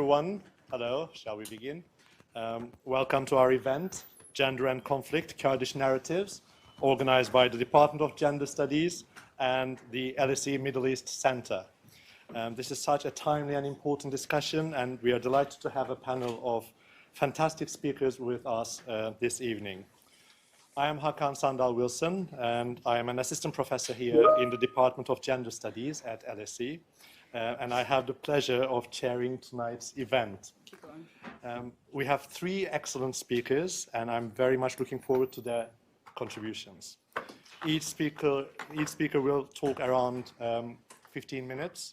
everyone. Hello, shall we begin? Welcome to our event, Gender and Conflict, Kurdish Narratives, organized by the Department of Gender Studies and the LSE Middle East Center. This is such a timely and important discussion, and we are delighted to have a panel of fantastic speakers with us this evening. I am Hakan Sandal-Wilson, and I am an assistant professor here in the Department of Gender Studies at LSE. And I have the pleasure of chairing tonight's event. We have three excellent speakers, and I'm very much looking forward to their contributions. Each speaker will talk around 15 minutes,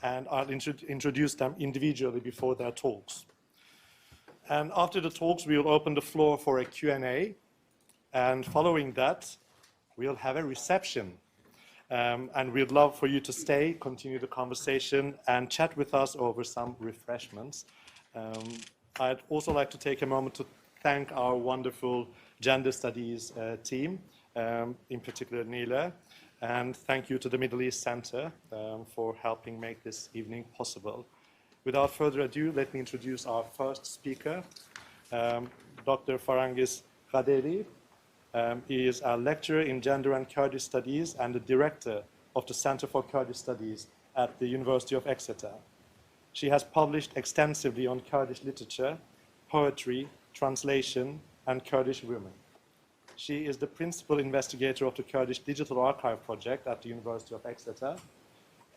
and I'll introduce them individually before their talks. And after the talks, we'll open the floor for a Q&A, and following that, we'll have a reception. And we'd love for you to stay, continue the conversation, and chat with us over some refreshments. I'd also like to take a moment to thank our wonderful gender studies team, in particular Dilar, and thank you to the Middle East Center for helping make this evening possible. Without further ado, let me introduce our first speaker, Dr. Farangis Ghaderi. He is a lecturer in Gender and Kurdish Studies and the director of the Center for Kurdish Studies at the University of Exeter. She has published extensively on Kurdish literature, poetry, translation, and Kurdish women. She is the principal investigator of the Kurdish Digital Archive project at the University of Exeter,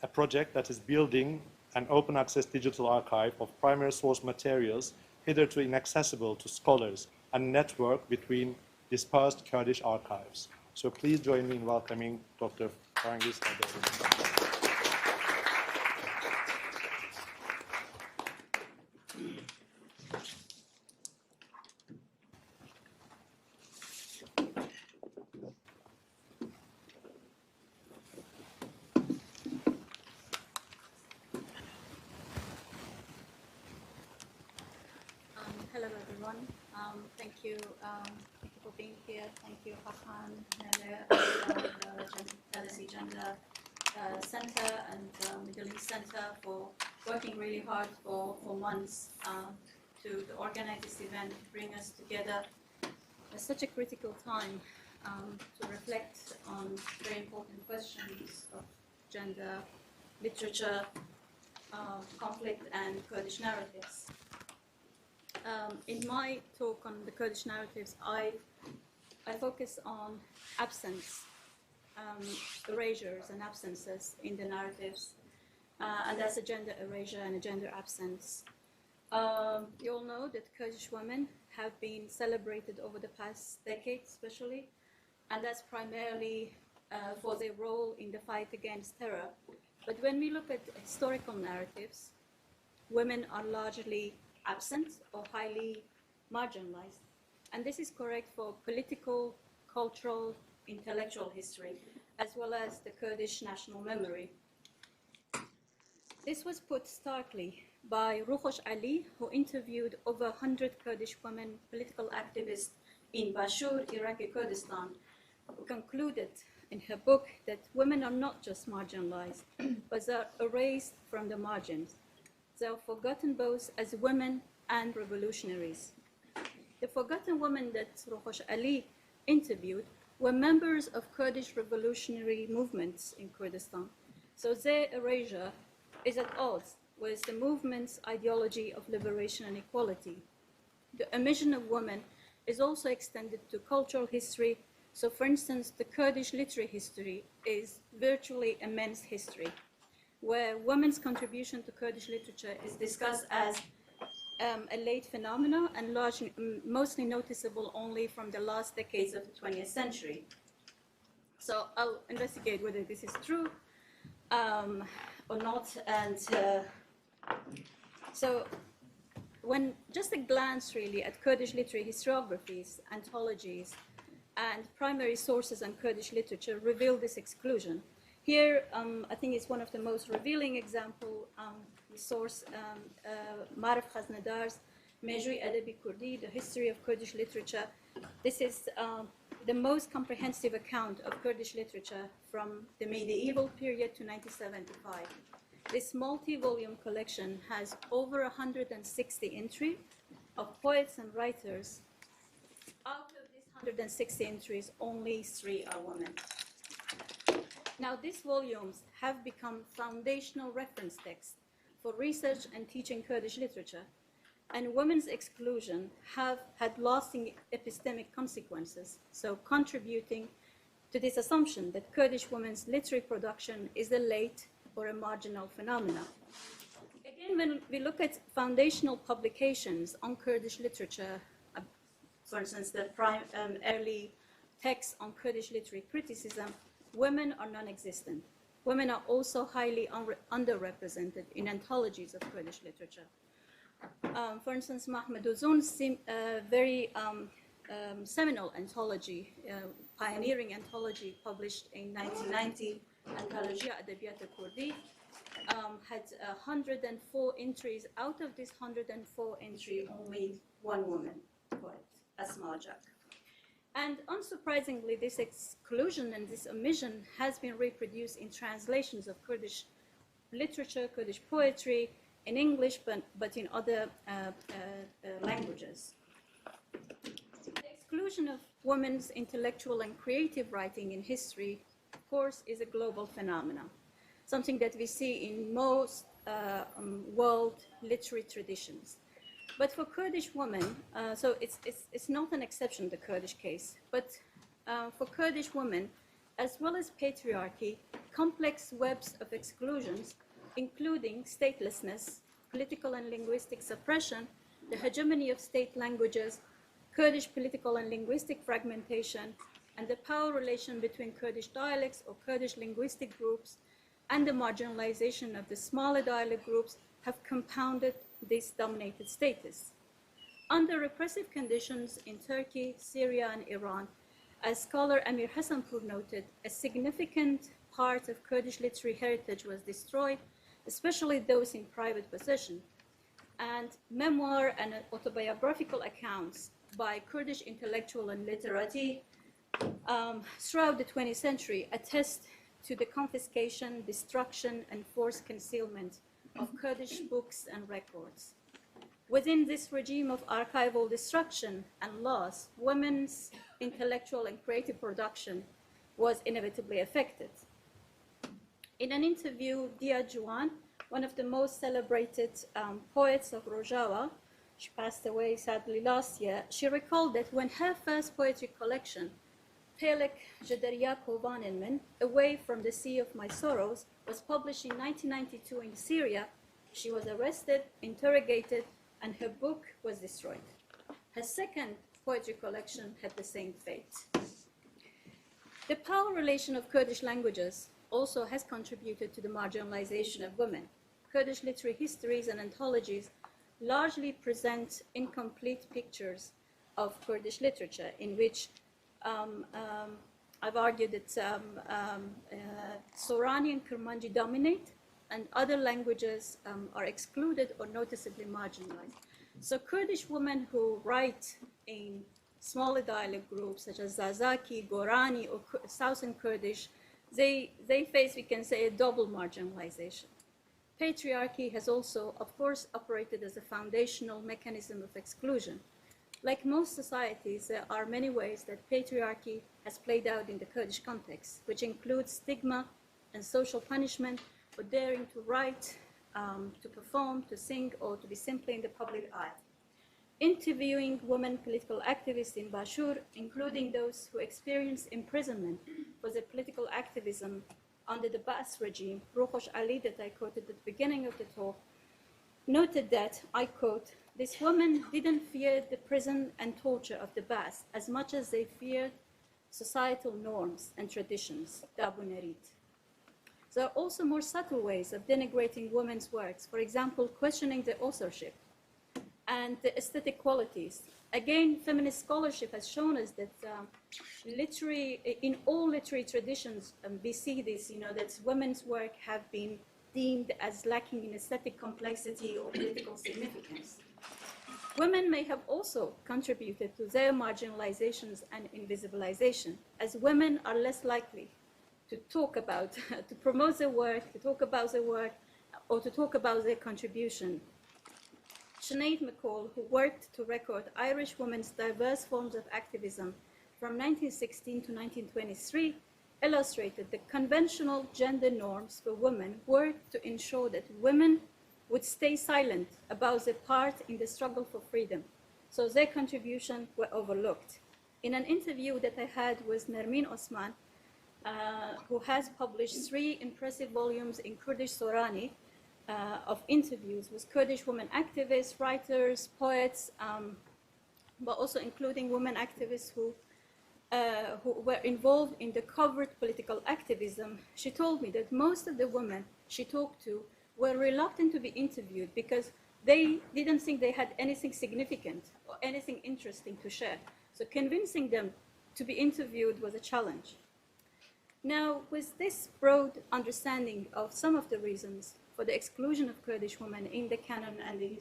a project that is building an open access digital archive of primary source materials hitherto inaccessible to scholars and a network between dispersed Kurdish archives. So please join me in welcoming Dr. Farangis Ghaderi. Hello, everyone. Thank you for being here. Thank you, Hakan, the LSE Gender Center and Middle East Center for working really hard for months to organize this event, to bring us together at such a critical time to reflect on very important questions of gender, literature, conflict, and Kurdish narratives. In my talk on the Kurdish narratives, I focus on absence, erasures and absences in the narratives, and that's a gender erasure and a gender absence. You all know that Kurdish women have been celebrated over the past decade, especially, and that's primarily for their role in the fight against terror. But when we look at historical narratives, women are largely absent or highly marginalized. And this is correct for political, cultural, intellectual history, as well as the Kurdish national memory. This was put starkly by Ruhosh Ali, who interviewed over 100 Kurdish women political activists in Bashur, Iraqi Kurdistan, who concluded in her book that women are not just marginalized, but are erased from the margins. They are forgotten both as women and revolutionaries. The forgotten women that Ruhosh Ali interviewed were members of Kurdish revolutionary movements in Kurdistan. So their erasure is at odds with the movement's ideology of liberation and equality. The omission of women is also extended to cultural history. So for instance, the Kurdish literary history is virtually a men's history, where women's contribution to Kurdish literature is discussed as a late phenomenon and mostly noticeable only from the last decades of the 20th century. So I'll investigate whether this is true or not. And so when just a glance really at Kurdish literary historiographies, anthologies, and primary sources on Kurdish literature reveal this exclusion. Here, I think it's one of the most revealing example, the source, Marif Khaznadar's Mejri Adabi Kurdi, the history of Kurdish literature. This is the most comprehensive account of Kurdish literature from the medieval period to 1975. This multi-volume collection has over 160 entries of poets and writers. Out of these 160 entries, only 3 are women. Now, these volumes have become foundational reference texts for research and teaching Kurdish literature, and women's exclusion have had lasting epistemic consequences, so contributing to this assumption that Kurdish women's literary production is a late or a marginal phenomenon. Again, when we look at foundational publications on Kurdish literature, for instance, the early texts on Kurdish literary criticism, women are non-existent. Women are also highly underrepresented in anthologies of Kurdish literature. For instance, Mahmoud Uzun's very seminal anthology, pioneering anthology published in 1990, Anthologia Adabiyat Kurdi, had 104 entries. Out of this 104 entry, only 1 woman poet, Asma Jak. And unsurprisingly, this exclusion and this omission has been reproduced in translations of Kurdish literature, Kurdish poetry, in English, but in other languages. The exclusion of women's intellectual and creative writing in history, of course, is a global phenomenon, something that we see in most world literary traditions. But for Kurdish women, so it's not an exception, the Kurdish case, but for Kurdish women, as well as patriarchy, complex webs of exclusions, including statelessness, political and linguistic suppression, the hegemony of state languages, Kurdish political and linguistic fragmentation, and the power relation between Kurdish dialects or Kurdish linguistic groups and the marginalization of the smaller dialect groups have compounded this dominated status. Under repressive conditions in Turkey, Syria, and Iran, as scholar Amir Hassanpour noted, a significant part of Kurdish literary heritage was destroyed, especially those in private possession. And memoir and autobiographical accounts by Kurdish intellectual and literati throughout the 20th century attest to the confiscation, destruction, and forced concealment of Kurdish books and records. Within this regime of archival destruction and loss, women's intellectual and creative production was inevitably affected. In an interview, Dia Juan, one of the most celebrated poets of Rojava, she passed away sadly last year, she recalled that when her first poetry collection, Pelek Ghaderi Kovanenmen, Away from the Sea of My Sorrows, was published in 1992 in Syria, she was arrested, interrogated, and her book was destroyed. Her second poetry collection had the same fate. The power relation of Kurdish languages also has contributed to the marginalization of women. Kurdish literary histories and anthologies largely present incomplete pictures of Kurdish literature, in which I've argued that Sorani and Kurmanji dominate, and other languages are excluded or noticeably marginalized. So Kurdish women who write in smaller dialect groups such as Zazaki, Gorani, or Southern Kurdish, they face, we can say, a double marginalization. Patriarchy has also, of course, operated as a foundational mechanism of exclusion. Like most societies, there are many ways that patriarchy has played out in the Kurdish context, which includes stigma and social punishment for daring to write, to perform, to sing, or to be simply in the public eye. Interviewing women political activists in Bashur, including those who experienced imprisonment for their political activism under the Baas regime, Ruhosh Ali, that I quoted at the beginning of the talk, noted that, I quote, "These women didn't fear the prison and torture of the Baas as much as they feared societal norms and traditions, the Abu Narid." There are also more subtle ways of denigrating women's works, for example, questioning the authorship and the aesthetic qualities. Again, feminist scholarship has shown us that in all literary traditions, we see this, that women's work have been deemed as lacking in aesthetic complexity or political significance. Women may have also contributed to their marginalizations and invisibilization, as women are less likely to talk about, to promote their work, to talk about their work, or to talk about their contribution. Sinead McCall, who worked to record Irish women's diverse forms of activism from 1916 to 1923, illustrated the conventional gender norms for women worked to ensure that women would stay silent about their part in the struggle for freedom, so their contribution were overlooked. In an interview that I had with Nermin Osman, who has published 3 impressive volumes in Kurdish Sorani of interviews with Kurdish women activists, writers, poets, but also including women activists who were involved in the covert political activism, she told me that most of the women she talked to were reluctant to be interviewed because they didn't think they had anything significant or anything interesting to share. So convincing them to be interviewed was a challenge. Now, with this broad understanding of some of the reasons for the exclusion of Kurdish women in the canon and in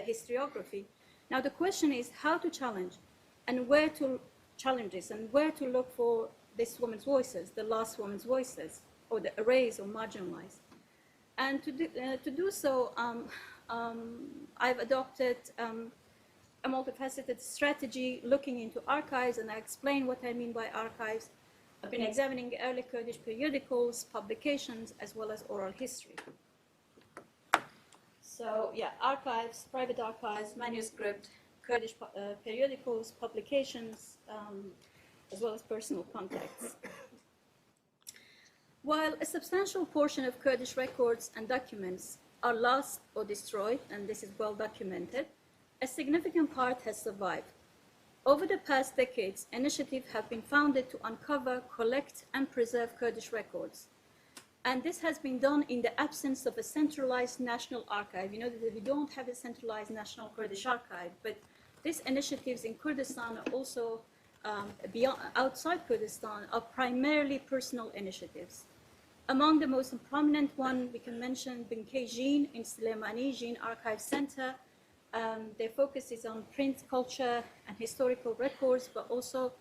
historiography, now the question is how to challenge and where to challenge this and where to look for this woman's voices, the last woman's voices, or the erased or marginalized. And to do so, I've adopted a multifaceted strategy looking into archives, and I explain what I mean by archives. I've been examining early Kurdish periodicals, publications, as well as oral history. So yeah, archives, private archives, manuscript, Kurdish periodicals, publications, as well as personal contacts. While a substantial portion of Kurdish records and documents are lost or destroyed, and this is well documented, a significant part has survived. Over the past decades, initiatives have been founded to uncover, collect, and preserve Kurdish records. And this has been done in the absence of a centralized national archive. You know that we don't have a centralized national Kurdish archive, but these initiatives in Kurdistan are also outside Kurdistan are primarily personal initiatives. Among the most prominent one, we can mention Binkay Jin in Slemani Jin Archive Center. Their focus is on print culture and historical records, but also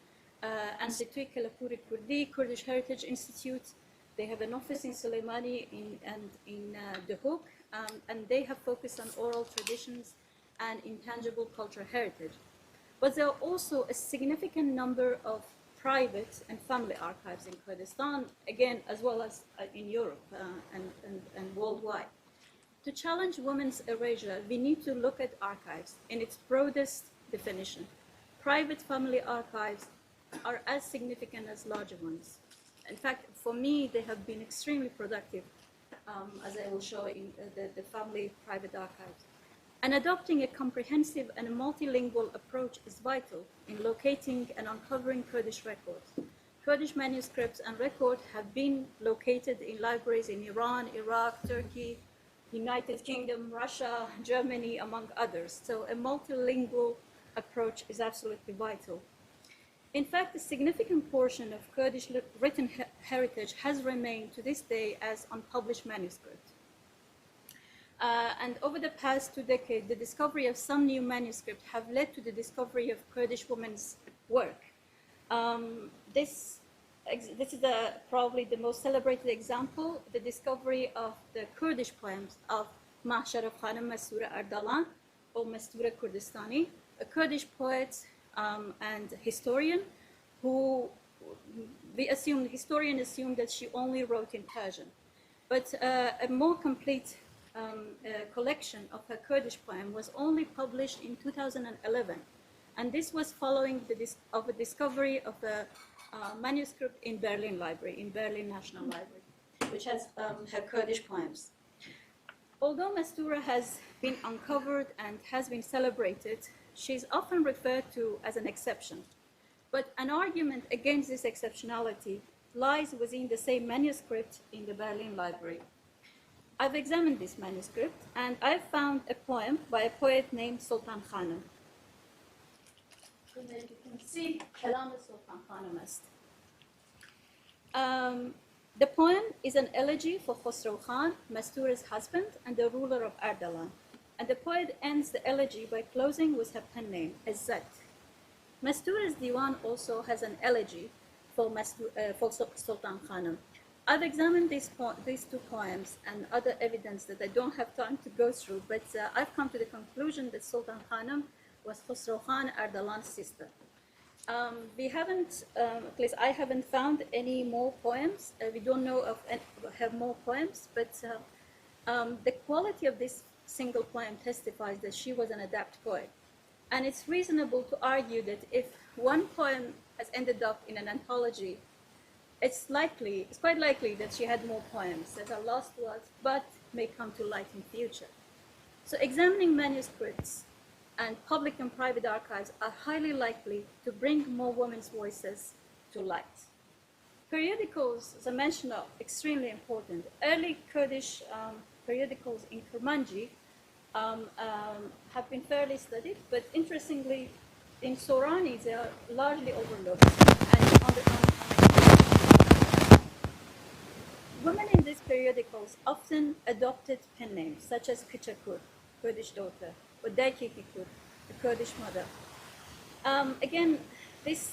Institut Kalapuri Kurdi, Kurdish Heritage Institute. They have an office in Soleimani and in The Hook, and they have focused on oral traditions and intangible cultural heritage. But there are also a significant number of private and family archives in Kurdistan, again, as well as in Europe and worldwide. To challenge women's erasure, we need to look at archives in its broadest definition. Private family archives are as significant as larger ones. In fact, for me, they have been extremely productive, as I will show in the family private archives. And adopting a comprehensive and multilingual approach is vital in locating and uncovering Kurdish records. Kurdish manuscripts and records have been located in libraries in Iran, Iraq, Turkey, United Kingdom, Russia, Germany, among others. So a multilingual approach is absolutely vital. In fact, a significant portion of Kurdish written heritage has remained to this day as unpublished manuscript. And over the past 2 decades, the discovery of some new manuscripts have led to the discovery of Kurdish women's work. This is probably the most celebrated example, the discovery of the Kurdish poems of Mahsharaf Khanim Mastura Ardalan, or Mastura Kurdistani, a Kurdish poet and historian who historians assume that she only wrote in Persian. But a more complete collection of her Kurdish poem was only published in 2011. And this was following a discovery of a manuscript in Berlin Library, in Berlin National Library, which has her Kurdish poems. Although Mastura has been uncovered and has been celebrated, she is often referred to as an exception. But an argument against this exceptionality lies within the same manuscript in the Berlin Library. I've examined this manuscript, and I've found a poem by a poet named Sultan Khanum. You can see Kalam Sultan Khanum ist. The poem is an elegy for Khosrow Khan, Mastura's husband and the ruler of Ardalan. And the poet ends the elegy by closing with her pen name, Izzat. Mastura's diwan also has an elegy for Sultan Khanum. I've examined these two poems and other evidence that I don't have time to go through, but I've come to the conclusion that Sultan Khanum was Khosrow Khan Ardalan's sister. We haven't, at least I haven't found any more poems. We don't know of have more poems, but the quality of this single poem testifies that she was an adept poet. And it's reasonable to argue that if one poem has ended up in an anthology, it's quite likely that she had more poems that are lost to us, but may come to light in future. So examining manuscripts and public and private archives are highly likely to bring more women's voices to light. Periodicals, as I mentioned, are extremely important. Early Kurdish periodicals in Kurmanji have been fairly studied, but interestingly, in Sorani, they are largely overlooked. And women in these periodicals often adopted pen names, such as Kichakur, Kurdish daughter, or Daikikikur, the Kurdish mother. Again, these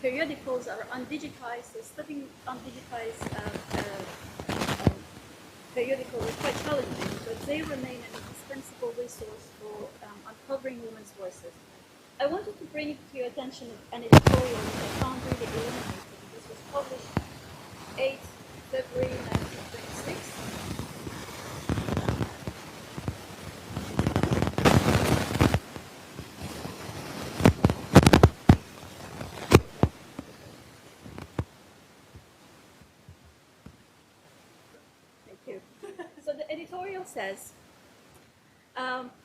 periodicals are undigitized, so studying undigitized periodicals is quite challenging, but they remain an indispensable resource for uncovering women's voices. I wanted to bring to your attention an editorial that I found really illuminating. This was published 8 February 1926. Thank you. So the editorial says,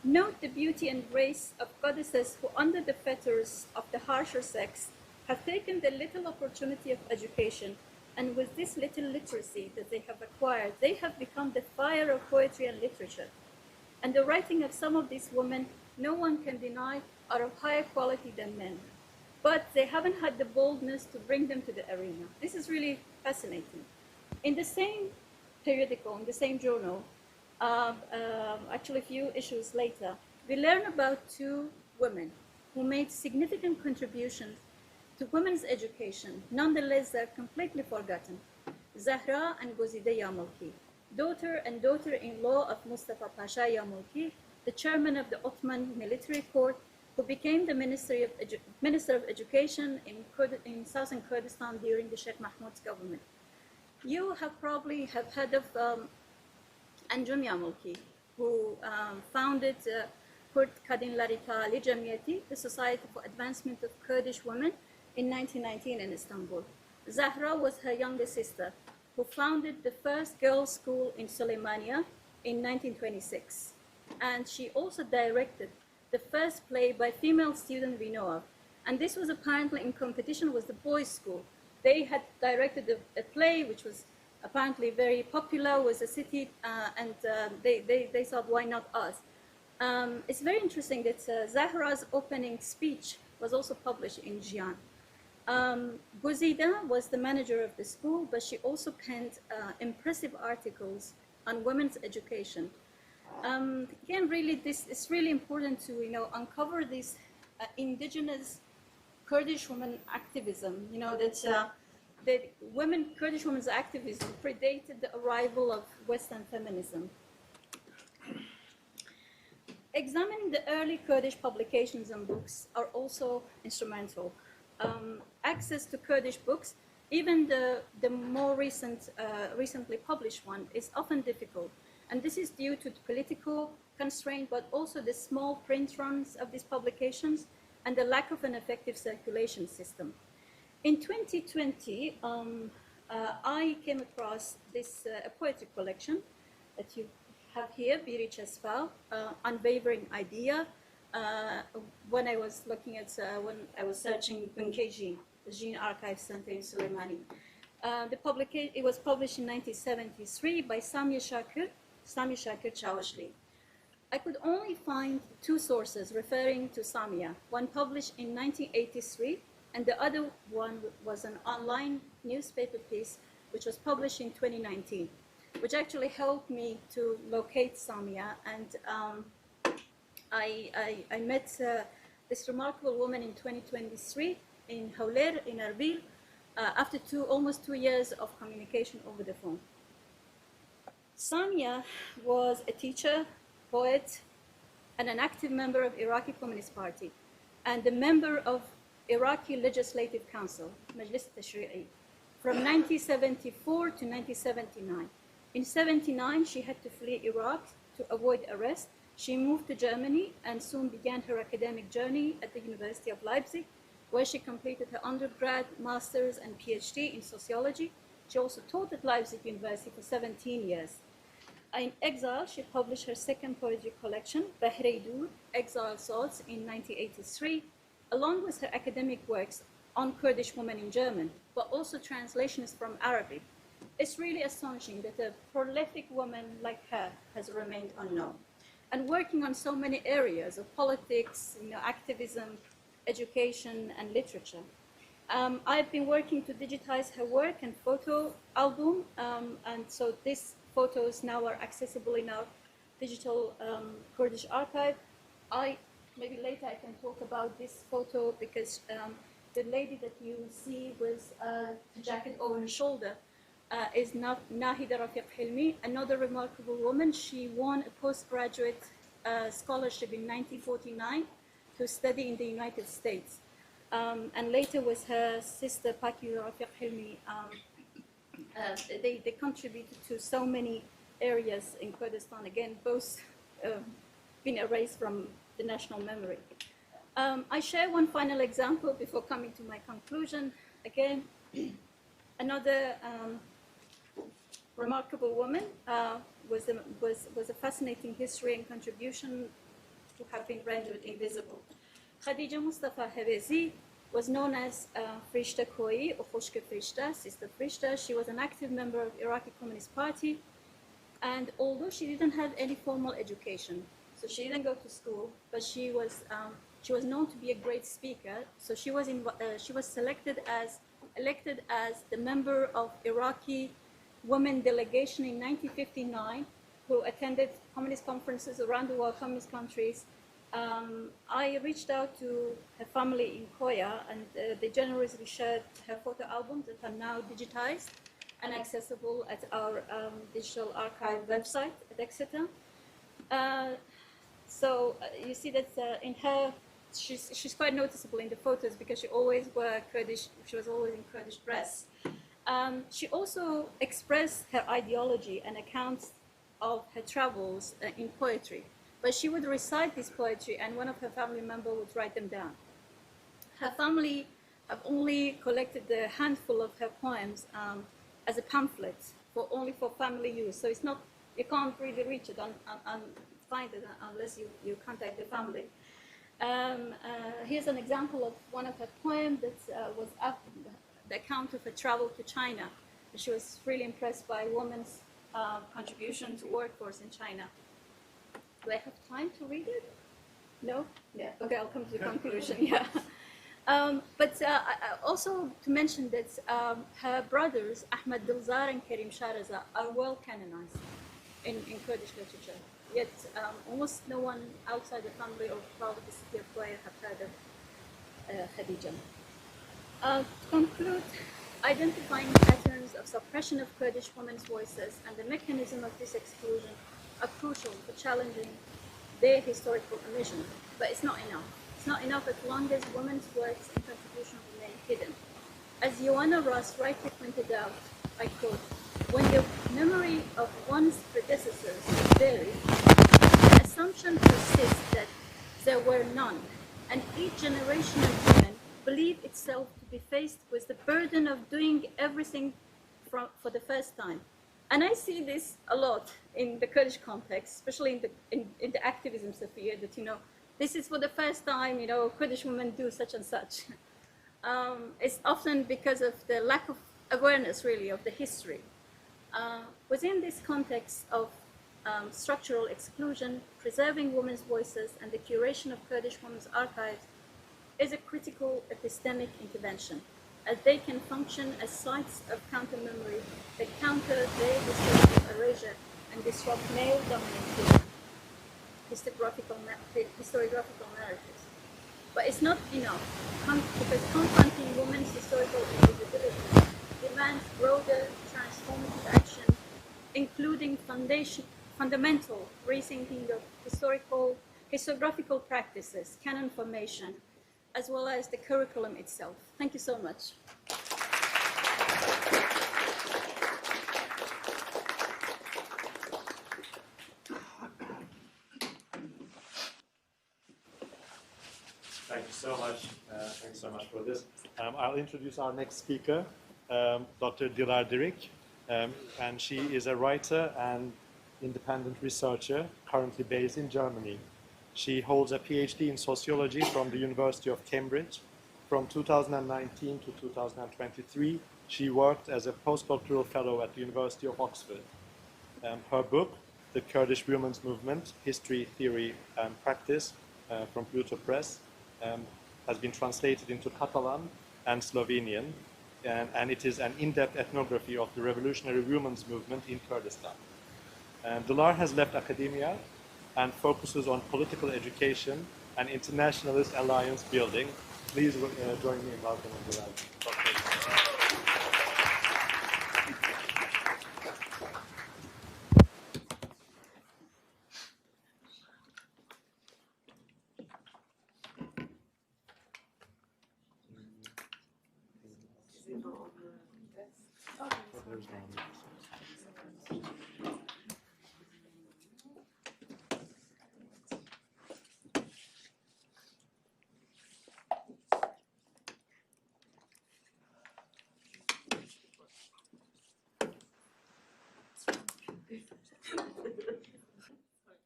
note the beauty and grace of goddesses who, under the fetters of the harsher sex, have taken the little opportunity of education, and with this little literacy that they have acquired, they have become the fire of poetry and literature. And the writing of some of these women, no one can deny, are of higher quality than men. But they haven't had the boldness to bring them to the arena. This is really fascinating. In the same periodical, in the same journal, actually a few issues later, we learn about two women who made significant contributions to women's education. Nonetheless, they're completely forgotten. Zahra and Gozide Yamulki, daughter and daughter-in-law of Mustafa Pasha Yamulki, the chairman of the Ottoman military court, who became the Minister of Education in southern Kurdistan during the Sheikh Mahmoud's government. You have probably heard of Anjum Yamulki, who founded Kurd Kadin Larika Ali Jamiyati, the Society for Advancement of Kurdish Women, in 1919 in Istanbul. Zahra was her younger sister, who founded the first girls' school in Suleymania in 1926. And she also directed the first play by female student we know of. And this was apparently in competition with the boys' school. They had directed a play which was apparently very popular with the city, and they thought, why not us? It's very interesting that Zahra's opening speech was also published in Jian. Guzida was the manager of the school, but she also penned impressive articles on women's education. Again, really, this is really important to uncover this indigenous Kurdish women activism. That Kurdish women's activism predated the arrival of Western feminism. Examining the early Kurdish publications and books are also instrumental. Access to Kurdish books, even the more recently published one, is often difficult. And this is due to political constraint, but also the small print runs of these publications and the lack of an effective circulation system. In 2020, I came across this poetry collection that you have here, Biri Chesfal, Unwavering Idea. When I was looking at, when I was searching Bunkeji, the Gene Archive Center in Suleimani. It was published in 1973 by Sami Shakir Chawashli. I could only find two sources referring to Samia, one published in 1983, and the other one was an online newspaper piece which was published in 2019, which actually helped me to locate Samia. And I met this remarkable woman in 2023 in Hawler, in Erbil, after almost 2 years of communication over the phone. Samia was a teacher, poet, and an active member of Iraqi Communist Party, and a member of Iraqi Legislative Council, Majlis Tashri'i, from 1974 to 1979. In 79, she had to flee Iraq to avoid arrest. She moved to Germany and soon began her academic journey at the University of Leipzig, where she completed her undergrad, master's, and PhD in sociology. She also taught at Leipzig University for 17 years. In exile, she published her second poetry collection, Bahreidur, Exile Thoughts, in 1983, along with her academic works on Kurdish women in German, but also translations from Arabic. It's really astonishing that a prolific woman like her has remained unknown. And working on so many areas of politics, activism, education, and literature. I've been working to digitize her work and photo album, and so these photos now are accessible in our digital Kurdish archive. Maybe later I can talk about this photo because the lady that you see with the jacket over her shoulder is Nahida Rafiq Hilmi, another remarkable woman. She won a postgraduate scholarship in 1949 to study in the United States. And later with her sister Paki Rafiq Hilmi, they contributed to so many areas in Kurdistan, again, both been erased from the national memory. I share one final example before coming to my conclusion. Again, another remarkable woman was a fascinating history and contribution to have been rendered invisible. Khadija Mustafa Hevezi was known as Frishta Koi, or Khoshke Frishta, Sister Frishta. She was an active member of Iraqi Communist Party, and although she didn't have any formal education, so she didn't go to school, but she was known to be a great speaker. So she was elected as the member of Iraqi women delegation in 1959, who attended communist conferences around the world, communist countries. I reached out to her family in Koya, and they generously shared her photo albums that are now digitized and accessible at our digital archive website at Exeter. So you see that in her, she's quite noticeable in the photos because she always wore Kurdish. She was always in Kurdish dress. She also expressed her ideology and accounts of her travels in poetry. But she would recite this poetry, and one of her family members would write them down. Her family have only collected a handful of her poems as a pamphlet, only for family use. So it's not, you can't really reach it and find it unless you contact the family. Here's an example of one of her poems that was the account of her travel to China. She was really impressed by women's contribution to workforce in China. Do I have time to read it? No? Yeah. Okay, I'll come to the conclusion. Yeah. But also to mention that her brothers, Ahmad Dilzar and Karim Shahraza, are well canonized in Kurdish literature. Yet almost no one outside the family or proud of the city of Koya have heard of Khadija. To conclude, identifying patterns of suppression of Kurdish women's voices and the mechanism of this exclusion are crucial for challenging their historical omission. But it's not enough. It's not enough as long as women's works and contributions remain hidden. As Joanna Ross rightly pointed out, I quote, "When the memory of one's predecessors is buried, the assumption persists that there were none, and each generation of women believe itself to be faced with the burden of doing everything for the first time." And I see this a lot in the Kurdish context, especially in the activism sphere, that, this is for the first time, Kurdish women do such and such. It's often because of the lack of awareness, really, of the history. Within this context of structural exclusion, preserving women's voices and the curation of Kurdish women's archives is a critical epistemic intervention, as they can function as sites of counter-memory that counter their historical erasure and disrupt male-dominated historiographical narratives. But it's not enough, because confronting women's historical invisibility demands broader transformative action, including fundamental rethinking of historiographical practices, canon formation, as well as the curriculum itself. Thank you so much. Thank you so much. Thanks so much for this. I'll introduce our next speaker, Dr. Dilar Dirik, and she is a writer and independent researcher currently based in Germany. She holds a PhD in sociology from the University of Cambridge. From 2019 to 2023, she worked as a postdoctoral fellow at the University of Oxford. Her book, The Kurdish Women's Movement, History, Theory and Practice, from Pluto Press, has been translated into Catalan and Slovenian, and it is an in-depth ethnography of the revolutionary women's movement in Kurdistan. Dilar has left academia and focuses on political education and internationalist alliance building. Please join me in welcoming Dilar.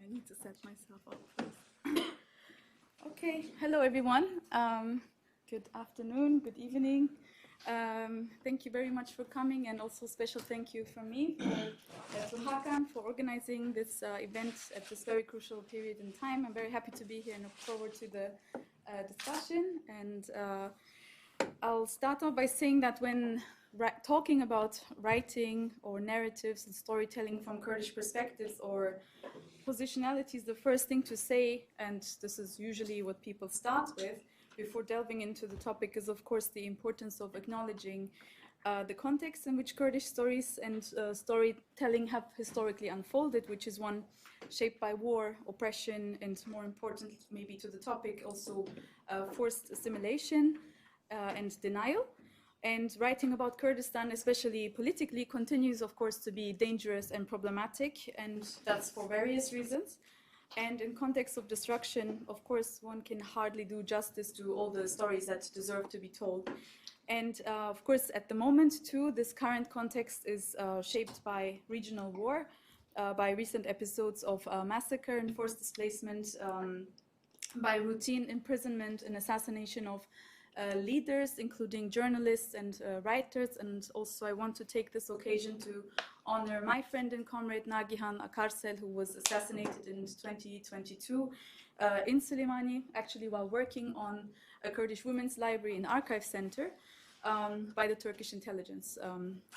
I need to set myself up first. Okay, hello everyone. Good afternoon, good evening. Thank you very much for coming, and also special thank you from me to Hakan for organizing this event at this very crucial period in time. I'm very happy to be here and look forward to the discussion. And I'll start off by saying that when talking about writing or narratives and storytelling from Kurdish perspectives or positionalities, the first thing to say, and this is usually what people start with before delving into the topic, is of course the importance of acknowledging the context in which Kurdish stories and storytelling have historically unfolded, which is one shaped by war, oppression, and more important maybe to the topic, also forced assimilation and denial. And writing about Kurdistan, especially politically, continues, of course, to be dangerous and problematic, and that's for various reasons. And in context of destruction, of course, one can hardly do justice to all the stories that deserve to be told. And of course, at the moment, too, this current context is shaped by regional war, by recent episodes of massacre and forced displacement, by routine imprisonment and assassination of leaders, including journalists and writers. And also I want to take this occasion to honor my friend and comrade Nagihan Akarsel, who was assassinated in 2022 in Suleimani, actually while working on a Kurdish women's library and archive center by the Turkish intelligence.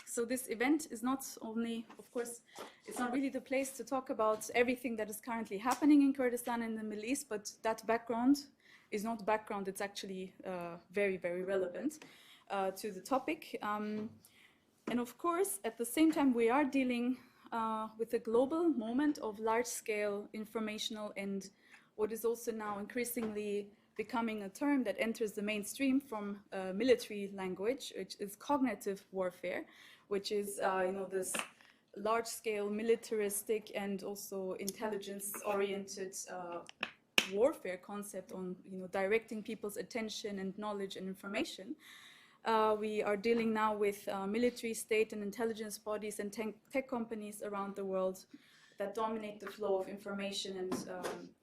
So this event is not only, of course, it's not really the place to talk about everything that is currently happening in Kurdistan and the Middle East, but that background is not background, it's actually very, very relevant to the topic. And of course, at the same time, we are dealing with a global moment of large-scale informational and what is also now increasingly becoming a term that enters the mainstream from military language, which is cognitive warfare, which is this large-scale militaristic and also intelligence-oriented warfare concept on directing people's attention and knowledge and information. We are dealing now with military, state and intelligence bodies and tech companies around the world that dominate the flow of information and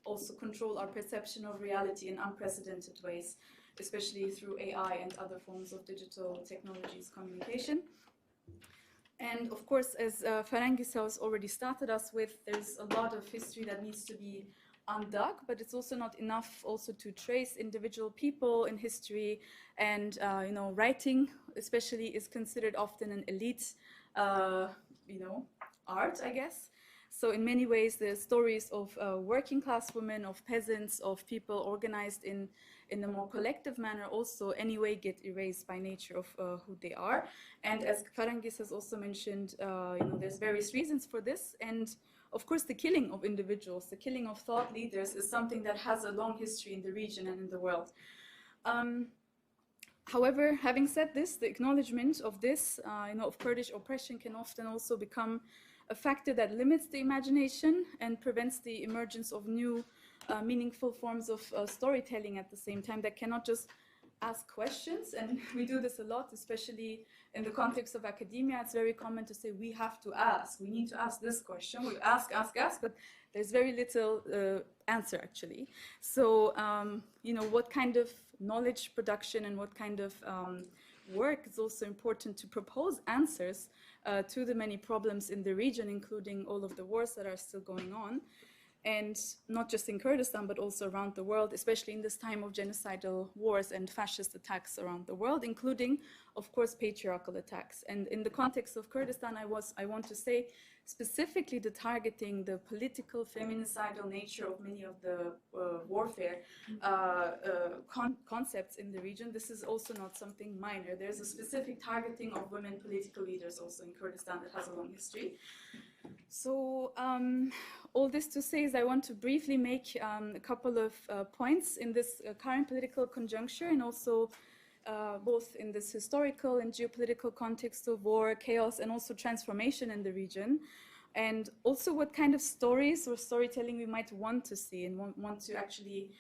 also control our perception of reality in unprecedented ways, especially through AI and other forms of digital technologies communication. And of course, as Farangis has already started us with, there's a lot of history that needs to be undug, but it's also not enough also to trace individual people in history. And writing especially is considered often an elite art, I guess. So in many ways, the stories of working class women, of peasants, of people organized in a more collective manner also anyway get erased by nature of who they are. And as Farangis has also mentioned, there's various reasons for this. And of course, the killing of individuals, the killing of thought leaders is something that has a long history in the region and in the world. However, having said this, the acknowledgement of this, of Kurdish oppression can often also become a factor that limits the imagination and prevents the emergence of new meaningful forms of storytelling at the same time that cannot just ask questions. And we do this a lot, especially in the context of academia. It's very common to say we have to ask, we need to ask this question, we ask, but there's very little answer actually. So, what kind of knowledge production and what kind of work is also important to propose answers to the many problems in the region, including all of the wars that are still going on. And not just in Kurdistan, but also around the world, especially in this time of genocidal wars and fascist attacks around the world, including, of course, patriarchal attacks. And in the context of Kurdistan, I want to say specifically the targeting the political, feminicidal nature of many of the warfare concepts in the region. This is also not something minor. There's a specific targeting of women political leaders also in Kurdistan that has a long history. So all this to say is I want to briefly make a couple of points in this current political conjuncture and also both in this historical and geopolitical context of war, chaos, and also transformation in the region. And also what kind of stories or storytelling we might want to see and want to actually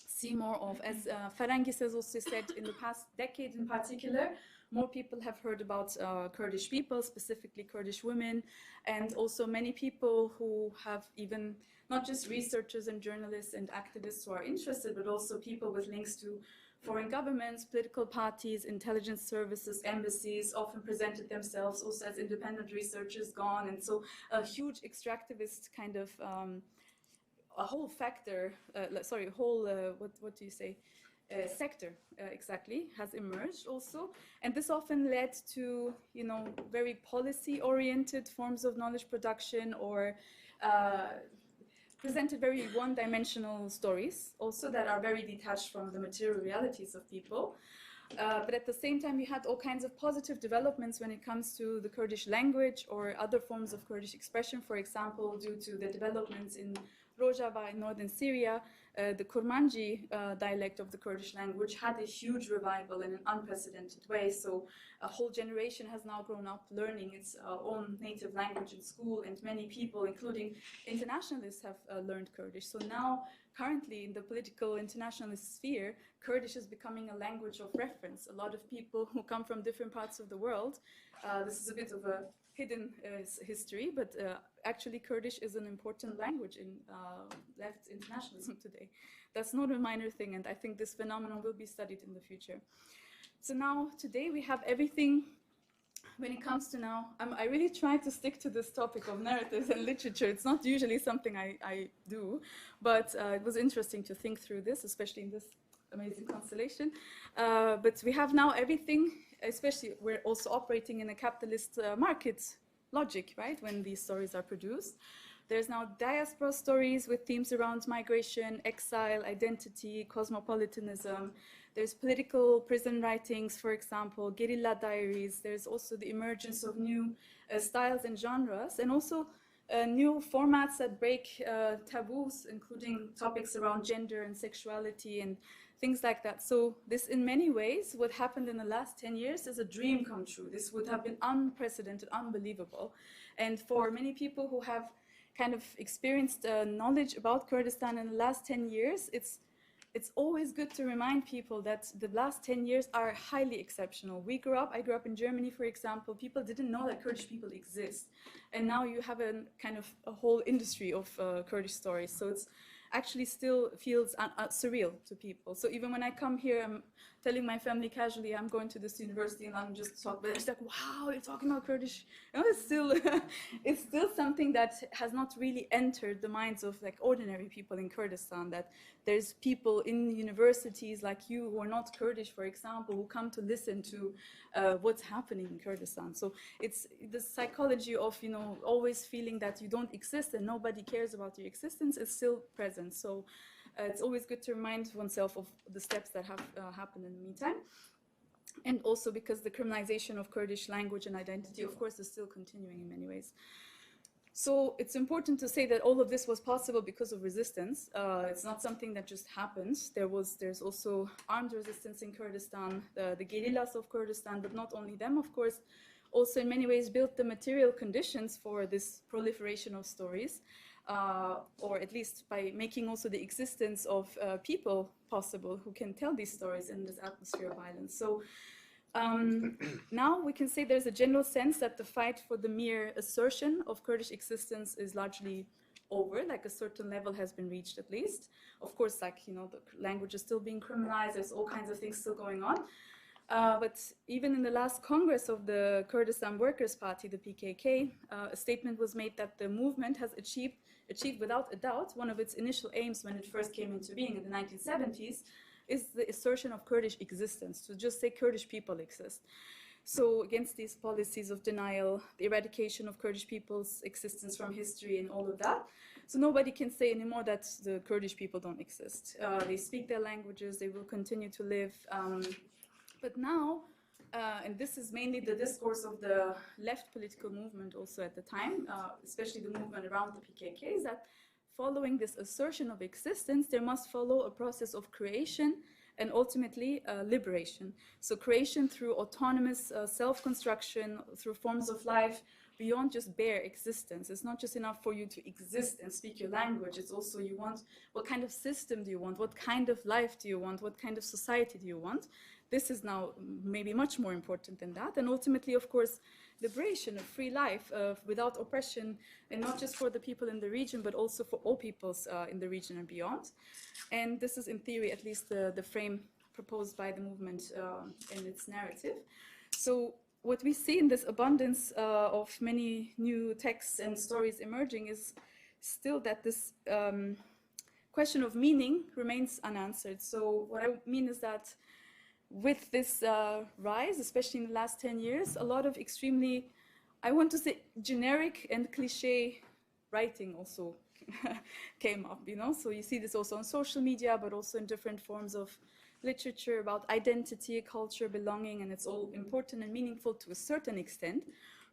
see more of. As Farangis has also said, in the past decade in particular, more people have heard about Kurdish people, specifically Kurdish women, and also many people who have even, not just researchers and journalists and activists who are interested, but also people with links to foreign governments, political parties, intelligence services, embassies, often presented themselves also as independent researchers gone. And so a huge extractivist kind of, a whole factor, what do you say? Sector exactly has emerged also, and this often led to very policy-oriented forms of knowledge production or presented very one-dimensional stories also that are very detached from the material realities of people. But at the same time, we had all kinds of positive developments when it comes to the Kurdish language or other forms of Kurdish expression. For example, due to the developments in Rojava in northern Syria, the Kurmanji dialect of the Kurdish language had a huge revival in an unprecedented way. So a whole generation has now grown up learning its own native language in school, and many people, including internationalists, have learned Kurdish. So now, currently in the political internationalist sphere, Kurdish is becoming a language of reference. A lot of people who come from different parts of the world, this is a bit of a hidden history, but actually Kurdish is an important language in left internationalism today. That's not a minor thing, and I think this phenomenon will be studied in the future. So now, today we have everything. When it comes to now, I really try to stick to this topic of narratives and literature. It's not usually something I do, but it was interesting to think through this, especially in this amazing constellation. But we have now everything, especially we're also operating in a capitalist market logic, right, when these stories are produced. There's now diaspora stories with themes around migration, exile, identity, cosmopolitanism. There's political prison writings, for example, guerrilla diaries. There's also the emergence of new styles and genres, and also new formats that break taboos, including topics around gender and sexuality and things like that. So this, in many ways, what happened in the last 10 years is a dream come true. This would have been unprecedented, unbelievable. And for many people who have kind of experienced knowledge about Kurdistan in the last 10 years, it's always good to remind people that the last 10 years are highly exceptional. I grew up in Germany, for example. People didn't know that Kurdish people exist. And now you have a kind of a whole industry of Kurdish stories. So it's actually still feels surreal to people. So even when I come here, I'm telling my family casually, I'm going to this university in London just to talk, but it's like, wow, you're talking about Kurdish. You know, it's still something that has not really entered the minds of like ordinary people in Kurdistan, that there's people in universities like you who are not Kurdish, for example, who come to listen to what's happening in Kurdistan. So it's the psychology of, you know, always feeling that you don't exist and nobody cares about your existence is still present. So it's always good to remind oneself of the steps that have happened in the meantime. And also because the criminalization of Kurdish language and identity, of course, is still continuing in many ways. So it's important to say that all of this was possible because of resistance. It's not something that just happened. There's also armed resistance in Kurdistan, the guerrillas of Kurdistan, but not only them, of course, also in many ways built the material conditions for this proliferation of stories, or at least by making also the existence of people possible who can tell these stories in this atmosphere of violence. So now we can say there's a general sense that the fight for the mere assertion of Kurdish existence is largely over, like a certain level has been reached at least. Of course, like, you know, the language is still being criminalized, there's all kinds of things still going on. But even in the last Congress of the Kurdistan Workers' Party, the PKK, a statement was made that the movement has achieved without a doubt one of its initial aims when it first came into being in the 1970s, is the assertion of Kurdish existence, to just say Kurdish people exist. So against these policies of denial, the eradication of Kurdish people's existence from history and all of that. So nobody can say anymore that the Kurdish people don't exist. They speak their languages, they will continue to live. But now, and this is mainly the discourse of the left political movement also at the time, especially the movement around the PKK, is that following this assertion of existence, there must follow a process of creation and ultimately liberation. So creation through autonomous self-construction, through forms of life beyond just bare existence. It's not just enough for you to exist and speak your language. It's also you want, what kind of system do you want? What kind of life do you want? What kind of society do you want? This is now maybe much more important than that. And ultimately, of course, liberation, a free life without oppression, and not just for the people in the region, but also for all peoples in the region and beyond. And this is, in theory, at least the frame proposed by the movement in its narrative. So what we see in this abundance of many new texts and stories emerging is still that this question of meaning remains unanswered. So what I mean is that with this rise, especially in the last 10 years, a lot of extremely, I want to say, generic and cliche writing also came up, you know? So you see this also on social media, but also in different forms of literature about identity, culture, belonging, and it's all important and meaningful to a certain extent.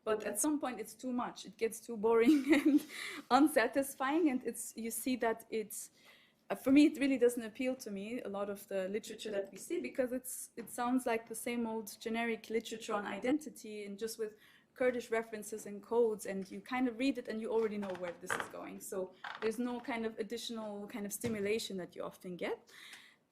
But at some point, it's too much. It gets too boring and unsatisfying, and you see that it's, for me, it really doesn't appeal to me, a lot of the literature that we see, because it sounds like the same old generic literature on identity and just with Kurdish references and codes, and you kind of read it and you already know where this is going. So there's no kind of additional kind of stimulation that you often get.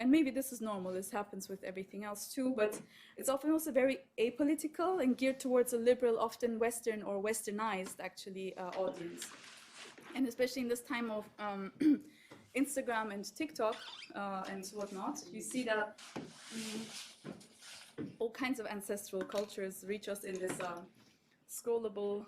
And maybe this is normal, this happens with everything else too, but it's often also very apolitical and geared towards a liberal, often Western or Westernized, actually, audience. And especially in this time of Instagram and TikTok and whatnot, you see that all kinds of ancestral cultures reach us in this scrollable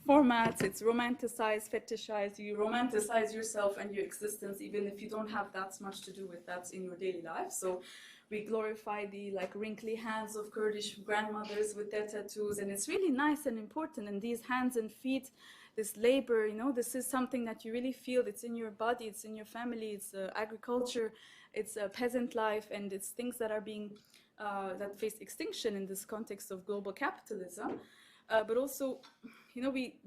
formats. It's romanticized, fetishized. You romanticize yourself and your existence, even if you don't have that much to do with that in your daily life. So we glorify the like wrinkly hands of Kurdish grandmothers with their tattoos, and it's really nice and important. And these hands and feet, this labor, you know, this is something that you really feel. It's in your body, it's in your family, it's agriculture, it's a peasant life, and it's things that are being that face extinction in this context of global capitalism. But also, you know, we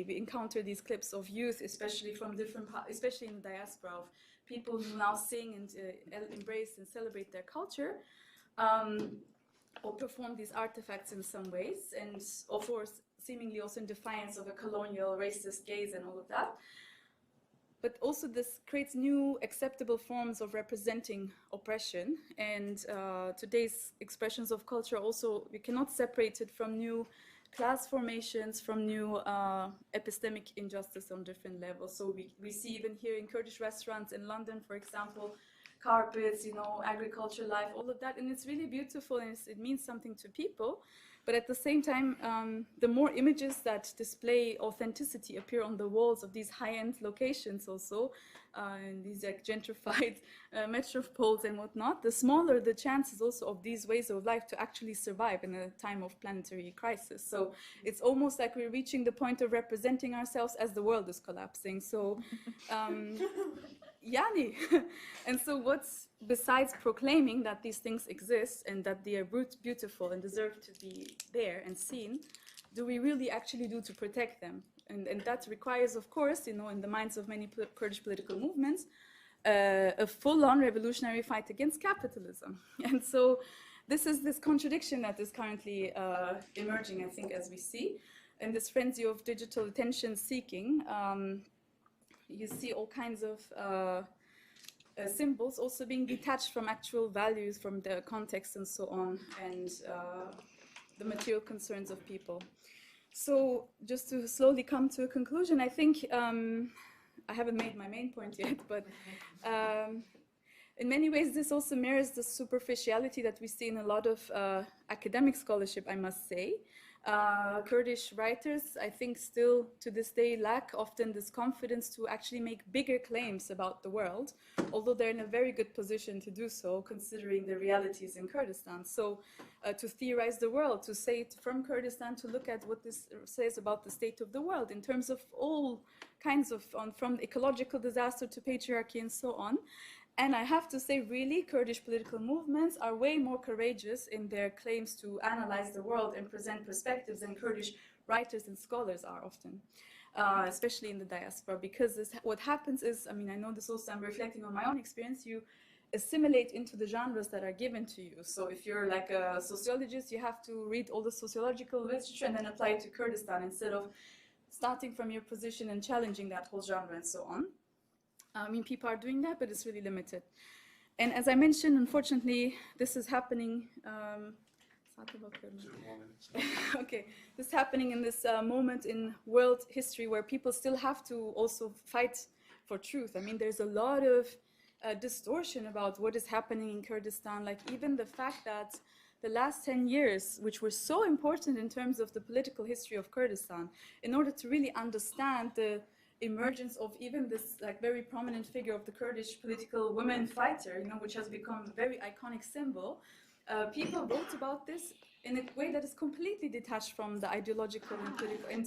encounter these clips of youth, especially from different, especially in the diaspora, of people who now sing and embrace and celebrate their culture, or perform these artifacts in some ways, and of course, seemingly also in defiance of a colonial racist gaze and all of that. But also this creates new acceptable forms of representing oppression, and today's expressions of culture also, we cannot separate it from new class formations, from new epistemic injustice on different levels. So we see even here in Kurdish restaurants in London, for example, carpets, agriculture life, all of that. And it's really beautiful, and it means something to people. But at the same time, the more images that display authenticity appear on the walls of these high-end locations also, and these like gentrified metropoles and whatnot, the smaller the chances also of these ways of life to actually survive in a time of planetary crisis. So it's almost like we're reaching the point of representing ourselves as the world is collapsing. So, Yani. And so what's, besides proclaiming that these things exist and that they are beautiful and deserve to be there and seen, do we really actually do to protect them? And that requires, of course, in the minds of many Kurdish political movements, a full-on revolutionary fight against capitalism. And so this is this contradiction that is currently emerging, I think, as we see. In this frenzy of digital attention seeking, you see all kinds of symbols also being detached from actual values, from the context and so on, and the material concerns of people. So just to slowly come to a conclusion, I think, I haven't made my main point yet, but in many ways this also mirrors the superficiality that we see in a lot of academic scholarship, I must say. Kurdish writers, I think, still to this day lack often this confidence to actually make bigger claims about the world, although they're in a very good position to do so, considering the realities in Kurdistan. So to theorize the world, to say it from Kurdistan, to look at what this says about the state of the world in terms of all kinds of, from ecological disaster to patriarchy and so on. And I have to say, really, Kurdish political movements are way more courageous in their claims to analyze the world and present perspectives than Kurdish writers and scholars are often, especially in the diaspora. Because what happens is, I mean, I know this also, I'm reflecting on my own experience, you assimilate into the genres that are given to you. So if you're like a sociologist, you have to read all the sociological literature and then apply it to Kurdistan instead of starting from your position and challenging that whole genre and so on. I mean, people are doing that, but it's really limited. And as I mentioned, unfortunately, this is happening. Okay, this is happening in this moment in world history where people still have to also fight for truth. I mean, there's a lot of distortion about what is happening in Kurdistan. Like even the fact that the last 10 years, which were so important in terms of the political history of Kurdistan, in order to really understand the emergence of even this like very prominent figure of the Kurdish political women fighter, which has become a very iconic symbol. People wrote about this in a way that is completely detached from the ideological and political. And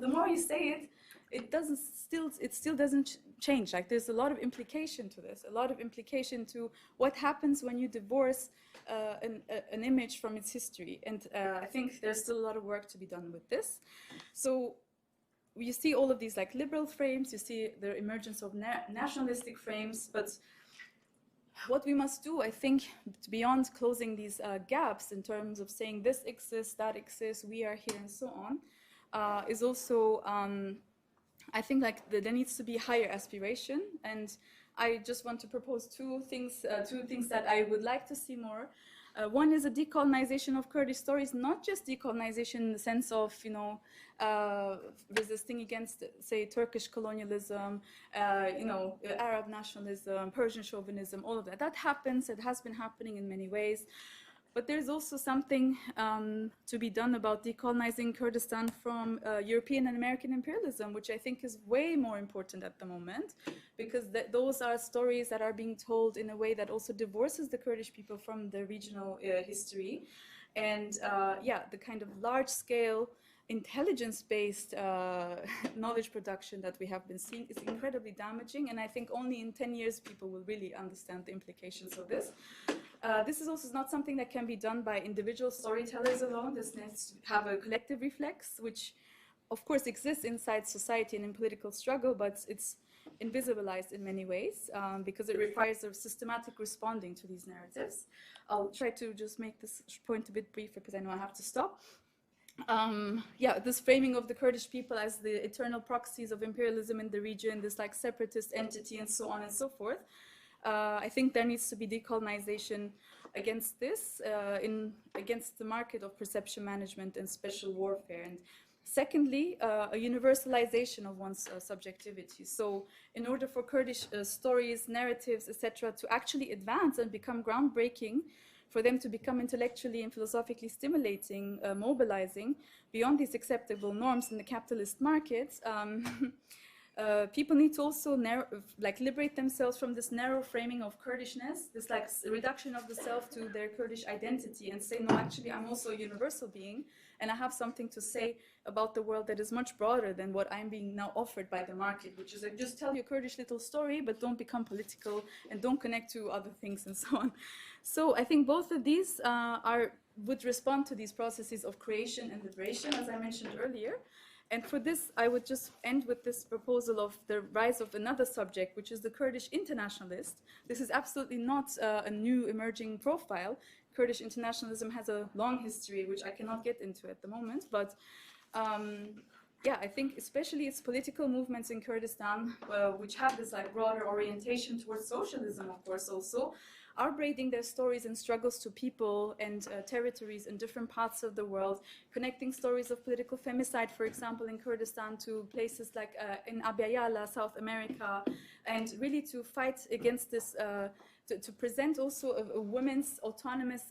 the more you say it, it still doesn't change. Like there's a lot of implication to this, a lot of implication to what happens when you divorce an image from its history. And I think there's still a lot of work to be done with this. So you see all of these like liberal frames, you see the emergence of nationalistic frames, but what we must do, I think, beyond closing these gaps in terms of saying this exists, that exists, we are here and so on, is also, I think like there needs to be higher aspiration, and I just want to propose two things that I would like to see more. One is a decolonization of Kurdish stories, not just decolonization in the sense of, resisting against, say, Turkish colonialism, Arab nationalism, Persian chauvinism, all of that. That happens, it has been happening in many ways. But there's also something to be done about decolonizing Kurdistan from European and American imperialism, which I think is way more important at the moment, because those are stories that are being told in a way that also divorces the Kurdish people from the regional history. And the kind of large-scale, intelligence-based knowledge production that we have been seeing is incredibly damaging, and I think only in 10 years people will really understand the implications of this. This is also not something that can be done by individual storytellers alone. This needs to have a collective reflex, which of course exists inside society and in political struggle, but it's invisibilized in many ways because it requires a systematic responding to these narratives. I'll try to just make this point a bit briefer because I know I have to stop. This framing of the Kurdish people as the eternal proxies of imperialism in the region, this like separatist entity and so on and so forth. I think there needs to be decolonization against this, against the market of perception management and special warfare. And secondly, a universalization of one's subjectivity. So in order for Kurdish stories, narratives, etc., to actually advance and become groundbreaking, for them to become intellectually and philosophically stimulating, mobilizing beyond these acceptable norms in the capitalist markets, people need to also liberate themselves from this narrow framing of Kurdishness, this reduction of the self to their Kurdish identity, and say, no, actually, I'm also a universal being, and I have something to say about the world that is much broader than what I'm being now offered by the market, which is like, just tell your Kurdish little story, but don't become political and don't connect to other things and so on. So I think both of these would respond to these processes of creation and liberation, as I mentioned earlier. And for this, I would just end with this proposal of the rise of another subject, which is the Kurdish internationalist. This is absolutely not a new emerging profile. Kurdish internationalism has a long history, which I cannot get into at the moment. But yeah, I think especially its political movements in Kurdistan, which have this broader orientation towards socialism, of course, also, are braiding their stories and struggles to people and territories in different parts of the world, connecting stories of political femicide, for example, in Kurdistan to places like in Abya, South America, and really to fight against this, to present also a women's autonomous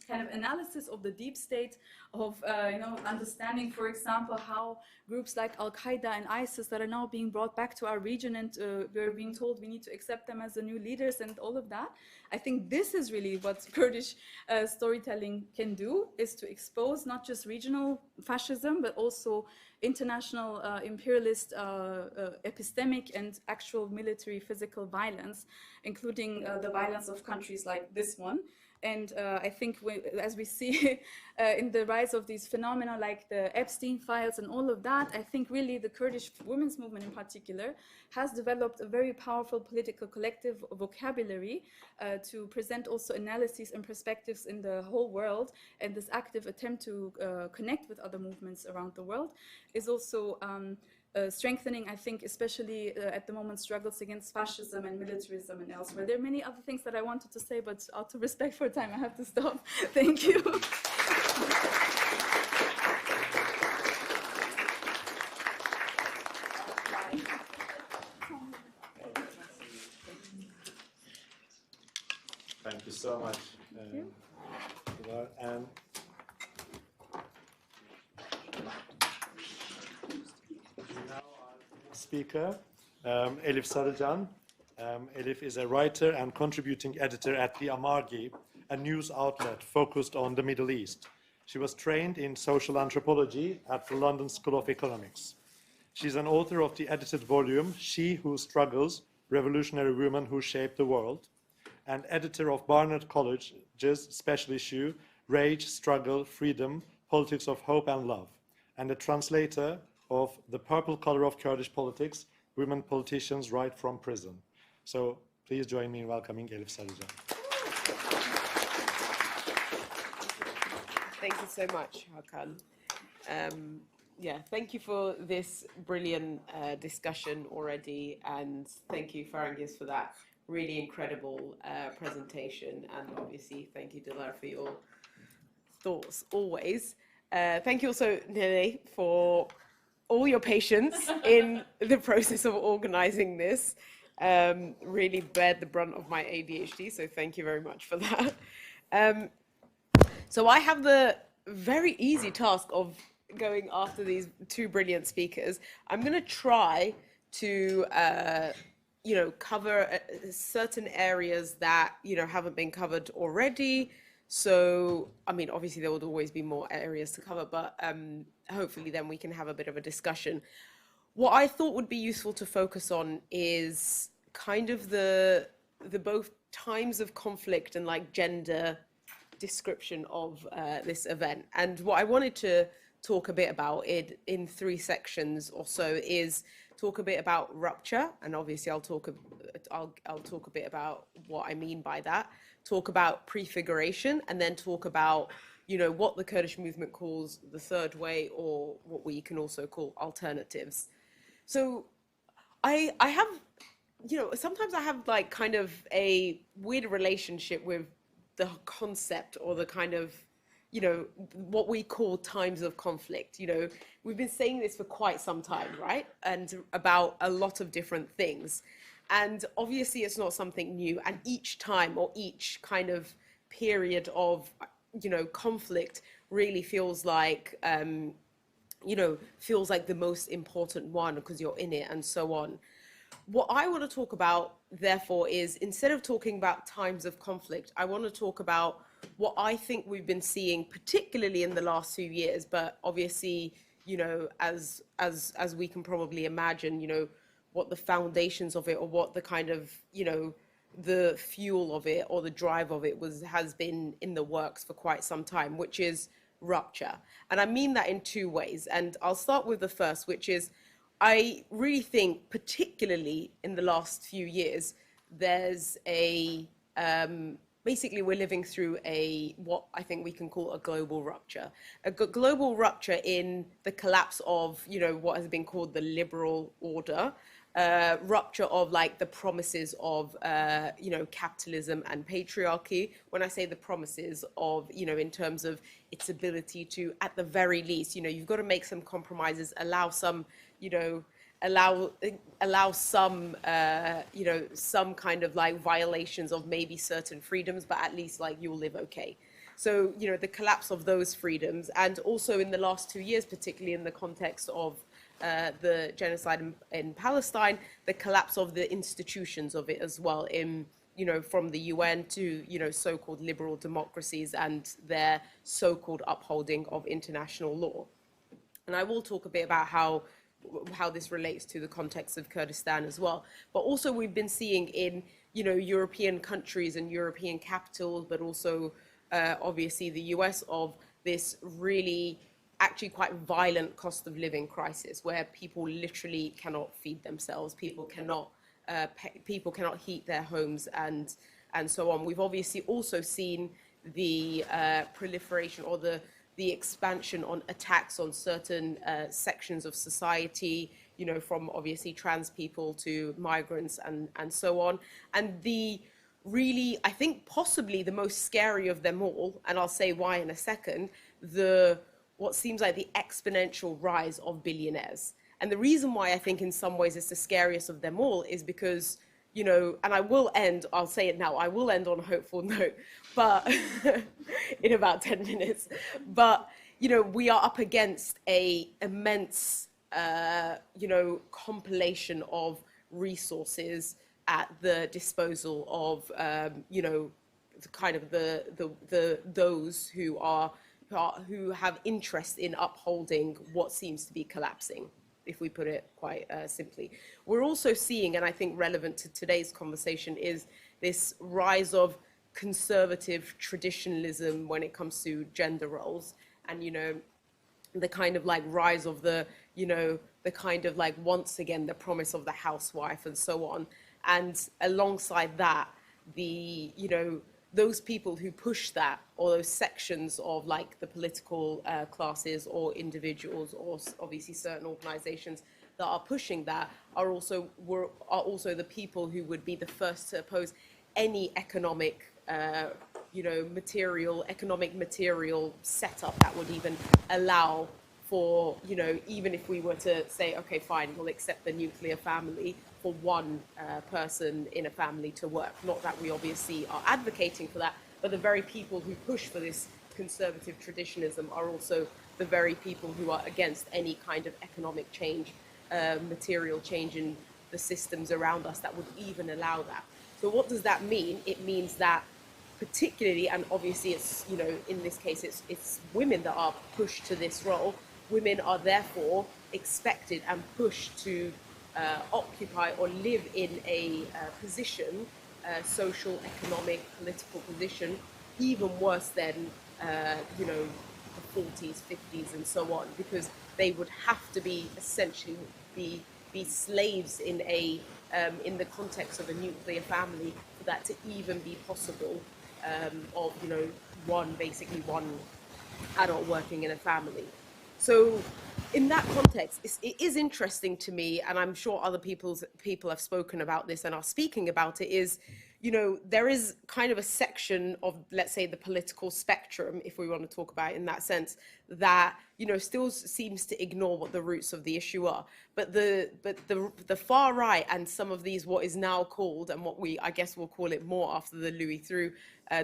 kind of analysis of the deep state, of understanding, for example, how groups like Al-Qaeda and ISIS that are now being brought back to our region, and we're being told we need to accept them as the new leaders and all of that. I think this is really what Kurdish storytelling can do, is to expose not just regional fascism, but also international imperialist epistemic and actual military physical violence, including the violence of countries like this one. And I think as we see in the rise of these phenomena like the Epstein files and all of that, I think really the Kurdish women's movement in particular has developed a very powerful political collective vocabulary to present also analyses and perspectives in the whole world. And this active attempt to connect with other movements around the world is also strengthening, I think, especially at the moment, struggles against fascism and militarism and elsewhere. There are many other things that I wanted to say, but out of respect for time, I have to stop. Thank you. Thank you so much. Thank you. And speaker, Elif Sarican. Elif is a writer and contributing editor at the Amargi, a news outlet focused on the Middle East. She was trained in social anthropology at the London School of Economics. She's an author of the edited volume, She Who Struggles, Revolutionary Women Who Shaped the World, and editor of Barnard College's special issue, Rage, Struggle, Freedom, Politics of Hope and Love, and a translator of The Purple Color of Kurdish Politics, Women Politicians Right from Prison. So please join me in welcoming Elif Sarican. Thank you so much, Hakan. Yeah, thank you for this brilliant discussion already, and thank you, Farangis, for that really incredible presentation, and obviously thank you, Dilar, for your thoughts always. Thank you also, Nene, for all your patience in the process of organizing this. Really bared the brunt of my ADHD, so thank you very much for that. So I have the very easy task of going after these two brilliant speakers. I'm going to try to cover certain areas that haven't been covered already. So, I mean, obviously there would always be more areas to cover, but hopefully then we can have a bit of a discussion. What I thought would be useful to focus on is kind of the both times of conflict and like gender description of this event. And what I wanted to talk a bit about in three sections or so is talk a bit about rupture, and obviously I'll talk a bit about what I mean by that, talk about prefiguration, and then talk about what the Kurdish movement calls the third way, or what we can also call alternatives. So I have you know, sometimes I have like kind of a weird relationship with the concept or the kind of, you know, what we call times of conflict. You know, we've been saying this for quite some time, right? And about a lot of different things. And obviously it's not something new. And each time or each kind of period of, you know, conflict really feels like, you know, feels like the most important one because you're in it and so on. What I want to talk about, therefore, is instead of talking about times of conflict, I want to talk about what I think we've been seeing, particularly in the last few years, but obviously, you know, as we can probably imagine, you know, what the foundations of it or what the kind of, you know, the fuel of it or the drive of it has been in the works for quite some time, which is rupture. And I mean that in two ways. And I'll start with the first, which is I really think, particularly in the last few years, there's a basically we're living through what I think we can call a global rupture, global rupture in the collapse of, you know, what has been called the liberal order, rupture of like the promises of, you know, capitalism and patriarchy. When I say the promises of, you know, in terms of its ability to, at the very least, you know, you've got to make some compromises, allow some, you know, allow some, you know, some kind of like violations of maybe certain freedoms, but at least like you'll live okay. So, you know, the collapse of those freedoms, and also in the last 2 years, particularly in the context of the genocide in Palestine, the collapse of the institutions of it as well, in, you know, from the UN to, you know, so-called liberal democracies and their so-called upholding of international law. And I will talk a bit about how this relates to the context of Kurdistan as well. But also we've been seeing in, you know, European countries and European capitals, but also obviously the US, of this really actually quite violent cost of living crisis where people literally cannot feed themselves, people cannot heat their homes and so on. We've obviously also seen the proliferation or the expansion on attacks on certain sections of society, you know, from obviously trans people to migrants and so on. And the really, I think possibly the most scary of them all, and I'll say why in a second, what seems like the exponential rise of billionaires. And the reason why I think in some ways it's the scariest of them all is because, you know, and I'll say it now, I will end on a hopeful note, but in about 10 minutes. But, you know, we are up against a immense, you know, compilation of resources at the disposal of, you know, the kind of those who have interest in upholding what seems to be collapsing, if we put it quite simply. We're also seeing, and I think relevant to today's conversation, is this rise of conservative traditionalism when it comes to gender roles, and, you know, the kind of like rise of the, you know, the kind of like, once again, the promise of the housewife and so on. And alongside that, the, you know, those people who push that, or those sections of like the political classes or individuals or obviously certain organizations that are pushing that, are also the people who would be the first to oppose any economic, you know, economic material setup that would even allow for, you know, even if we were to say, okay, fine, we'll accept the nuclear family, for one person in a family to work. Not that we obviously are advocating for that, but the very people who push for this conservative traditionalism are also the very people who are against any kind of economic change, material change in the systems around us that would even allow that. So what does that mean? It means that particularly, and obviously it's, you know, in this case, it's women that are pushed to this role. Women are therefore expected and pushed to occupy or live in a position, social, economic, political position, even worse than, you know, the 40s, 50s, and so on, because they would have to be essentially be slaves in the context of a nuclear family for that to even be possible, of, you know, basically one adult working in a family. So in that context, it is interesting to me, and I'm sure other people have spoken about this and are speaking about it, is, you know, there is kind of a section of, let's say, the political spectrum, if we want to talk about it in that sense, that, you know, still seems to ignore what the roots of the issue are. But the far right and some of these, what is now called, and what I guess we'll call it more after the Louis Theroux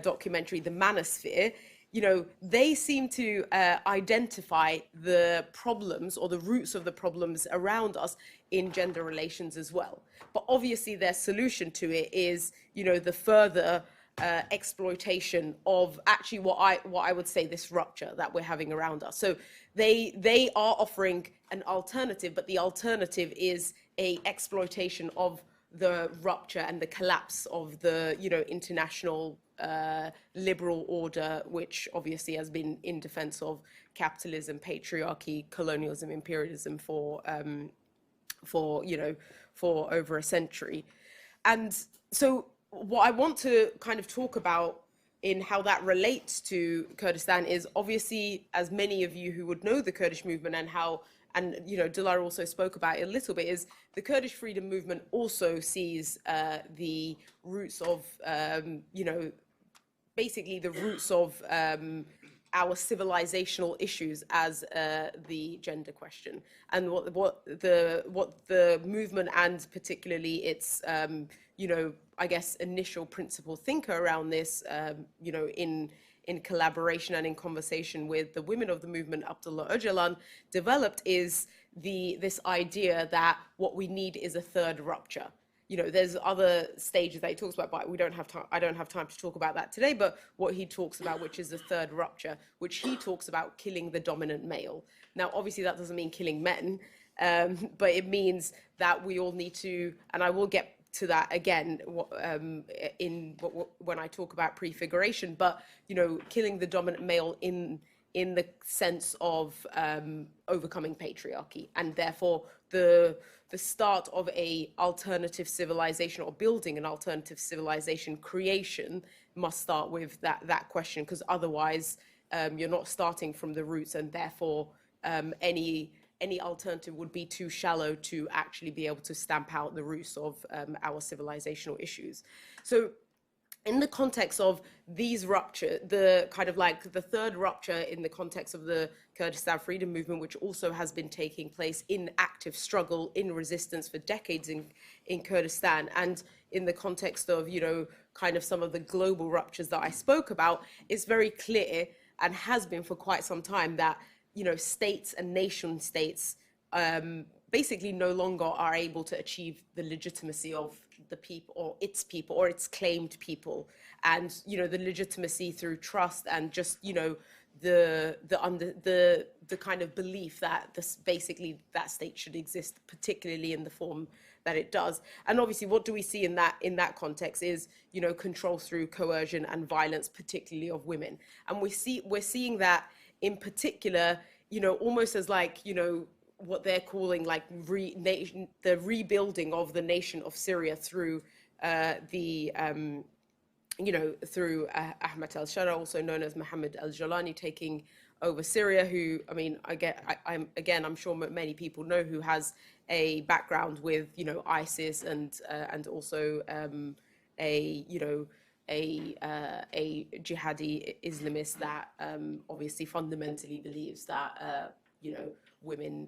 documentary, the manosphere, you know, they seem to identify the problems or the roots of the problems around us in gender relations as well. But obviously their solution to it is, you know, the further exploitation of actually what I would say this rupture that we're having around us. So they are offering an alternative, but the alternative is a exploitation of the rupture and the collapse of the, you know, international liberal order, which obviously has been in defense of capitalism, patriarchy, colonialism, imperialism for you know, for over a century. And so what I want to kind of talk about in how that relates to Kurdistan is, obviously, as many of you who would know the Kurdish movement and how, and you know, Dilar also spoke about it a little bit, is the Kurdish freedom movement also sees the roots of, you know, basically the roots of our civilizational issues as the gender question, and what the movement and particularly its you know, I guess initial principal thinker around this, you know, in collaboration and in conversation with the women of the movement, Abdullah Öcalan, developed is this idea that what we need is a third rupture. You know, there's other stages that he talks about, but we don't have time. I don't have time to talk about that today. But what he talks about, which is the third rupture, which he talks about killing the dominant male. Now, obviously, that doesn't mean killing men, but it means that we all need to, and I will get to that again when I talk about prefiguration. But you know, killing the dominant male in the sense of overcoming patriarchy, and therefore the start of a alternative civilization, or building an alternative civilization creation, must start with that question, because otherwise you're not starting from the roots, and therefore any alternative would be too shallow to actually be able to stamp out the roots of our civilizational issues. So in the context of these rupture, the kind of like the third rupture in the context of the Kurdistan freedom movement, which also has been taking place in active struggle, in resistance for decades in Kurdistan, and in the context of, you know, kind of some of the global ruptures that I spoke about, it's very clear, and has been for quite some time, that, you know, states and nation states basically no longer are able to achieve the legitimacy of the people, or its claimed people, and, you know, the legitimacy through trust, and just, you know, the kind of belief that basically that state should exist, particularly in the form that it does. And obviously, what do we see in that context is, you know, control through coercion and violence, particularly of women. And we're seeing that in particular, you know, almost as like, you know, what they're calling like the rebuilding of the nation of Syria through you know, through Ahmed al-Shara, also known as Mohammed al-Jalani, taking over Syria, who, I mean, I'm sure many people know, who has a background with, you know, ISIS and also a jihadi Islamist that obviously fundamentally believes that you know, women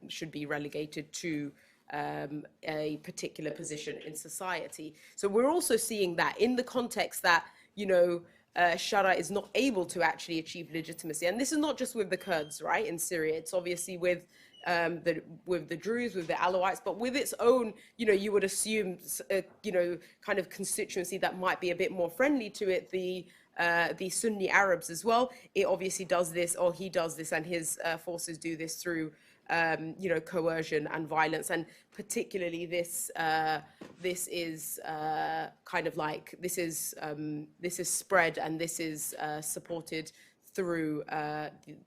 should be relegated to a particular position in society. So we're also seeing that in the context that, you know, Shara is not able to actually achieve legitimacy. And this is not just with the Kurds, right, in Syria. It's obviously with the Druze, with the Alawites, but with its own, you know, you would assume, you know, kind of constituency that might be a bit more friendly to it, the Sunni Arabs as well. It obviously does this, or he does this, and his forces do this through, you know, coercion and violence, and particularly this is kind of like this is spread, and this is supported through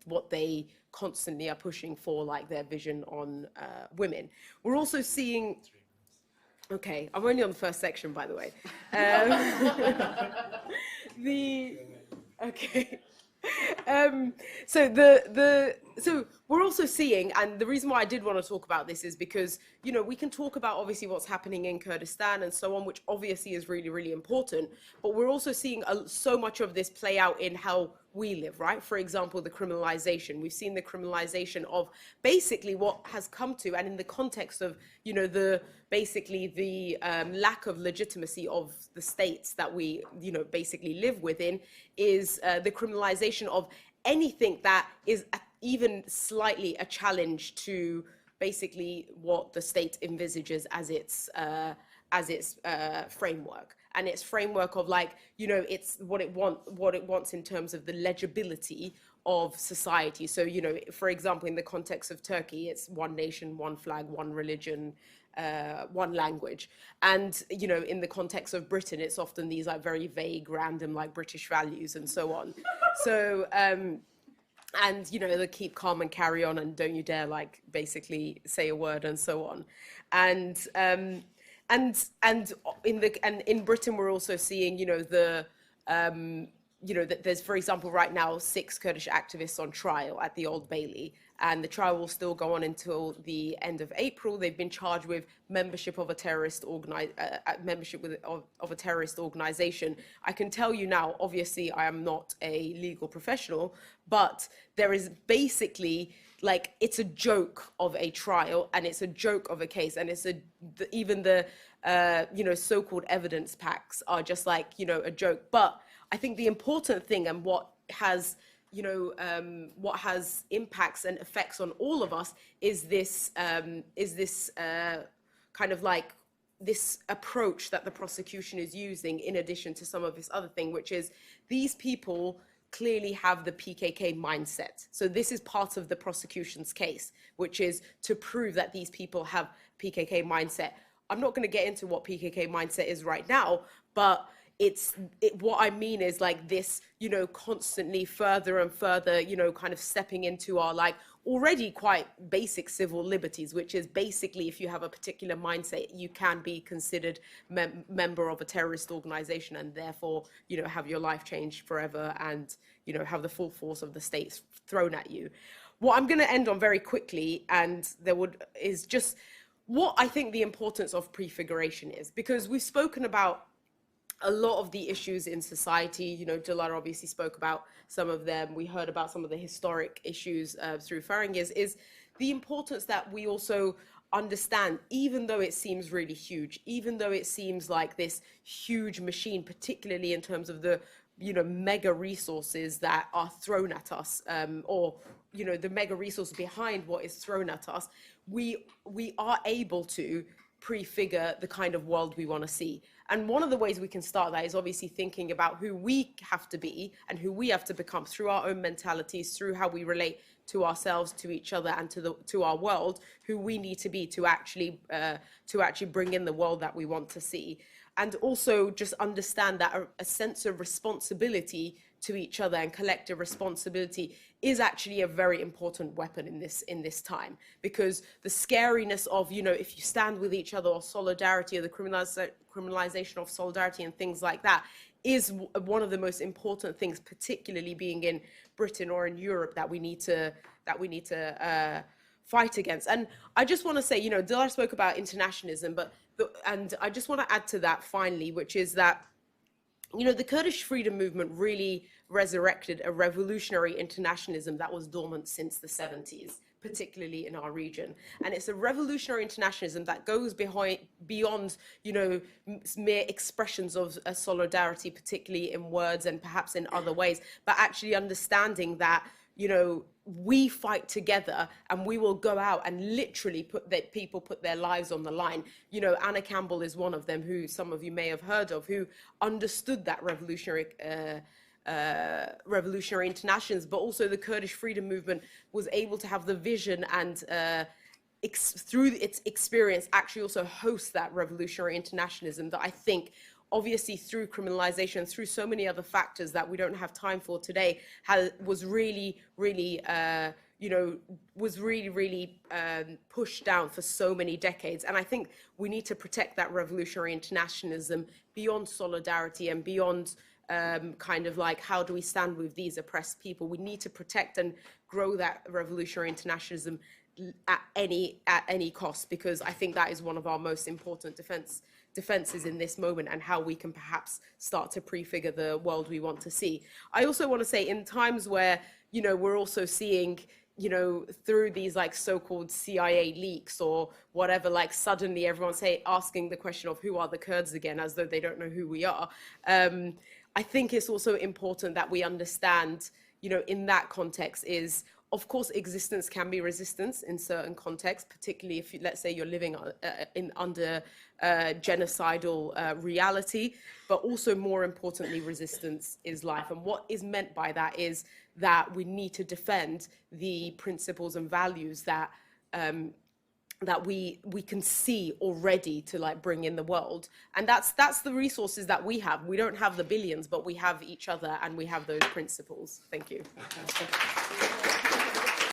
what they constantly are pushing for, like their vision on women. We're also seeing. Okay, I'm only on the first section, by the way. So so we're also seeing, and the reason why I did want to talk about this is because, you know, we can talk about obviously what's happening in Kurdistan and so on, which obviously is really, really important, but we're also seeing so much of this play out in how we live, right? For example, the criminalization. We've seen the criminalization of basically what has come to, and in the context of, you know, basically the lack of legitimacy of the states that we, you know, basically live within, is the criminalization of anything that is even slightly a challenge to basically what the state envisages as its framework. And its framework of, like, you know, it's what it wants in terms of the legibility of society. So, you know, for example, in the context of Turkey, it's one nation, one flag, one religion, one language. And, you know, in the context of Britain, it's often these like very vague, random, like British values and so on. So, and, you know, they keep calm and carry on and don't you dare, like, basically say a word and so on. And in Britain, we're also seeing, you know, that there's, for example, right now 6 Kurdish activists on trial at the Old Bailey, and the trial will still go on until the end of April. They've been charged with membership of a terrorist of a terrorist organization. I can tell you now, obviously, I am not a legal professional, but there is basically, like, it's a joke of a trial, and it's a joke of a case, and it's even the you know, so-called evidence packs are just like, you know, a joke. But I think the important thing, and what has, you know, what has impacts and effects on all of us, is this kind of like this approach that the prosecution is using, in addition to some of this other thing, which is these people clearly have the PKK mindset. So this is part of the prosecution's case, which is to prove that these people have PKK mindset. I'm not going to get into what PKK mindset is right now, but what I mean is, like, this, you know, constantly further and further, you know, kind of stepping into our, like, already quite basic civil liberties, which is basically, if you have a particular mindset, you can be considered member of a terrorist organization, and therefore, you know, have your life changed forever, and, you know, have the full force of the state thrown at you. What I'm going to end on very quickly, and is just what I think the importance of prefiguration is, because we've spoken about a lot of the issues in society. You know, Dilar obviously spoke about some of them. We heard about some of the historic issues through Farangis. Is the importance that we also understand, even though it seems really huge, even though it seems like this huge machine, particularly in terms of the, you know, mega resources that are thrown at us, or, you know, the mega resource behind what is thrown at us, we are able to prefigure the kind of world we want to see. And one of the ways we can start that is obviously thinking about who we have to be and who we have to become through our own mentalities, through how we relate to ourselves, to each other, and to our world, who we need to be to actually bring in the world that we want to see. And also just understand that a sense of responsibility to each other and collective responsibility is actually a very important weapon in this time, because the scariness of, you know, if you stand with each other, or solidarity, or the criminalization of solidarity and things like that, is one of the most important things, particularly being in Britain or in Europe, that we need to fight against. And I just want to say, you know, Dilar spoke about internationalism, and I just want to add to that finally, which is that, you know, the Kurdish freedom movement really resurrected a revolutionary internationalism that was dormant since the 70s, particularly in our region. And it's a revolutionary internationalism that goes beyond, you know, mere expressions of solidarity, particularly in words and perhaps in other ways, but actually understanding that, you know, we fight together, and we will go out and literally people put their lives on the line. You know, Anna Campbell is one of them, who some of you may have heard of, who understood that revolutionary internationalism, but also the Kurdish freedom movement was able to have the vision and through its experience actually also host that revolutionary internationalism that I think, obviously through criminalization, through so many other factors that we don't have time for today, was really pushed down for so many decades. And I think we need to protect that revolutionary internationalism beyond solidarity and beyond kind of like, how do we stand with these oppressed people? We need to protect and grow that revolutionary internationalism at any cost, because I think that is one of our most important defenses in this moment, and how we can perhaps start to prefigure the world we want to see. I also want to say, in times where, you know, we're also seeing, you know, through these like so-called CIA leaks or whatever, like suddenly everyone's asking the question of who are the Kurds again, as though they don't know who we are. I think it's also important that we understand, you know, in that context is, of course, existence can be resistance in certain contexts, particularly if, let's say, you're living under genocidal reality, but also more importantly, resistance is life. And what is meant by that is that we need to defend the principles and values that that we can see already to like bring in the world. And that's the resources that we have. We don't have the billions, but we have each other and we have those principles. Thank you.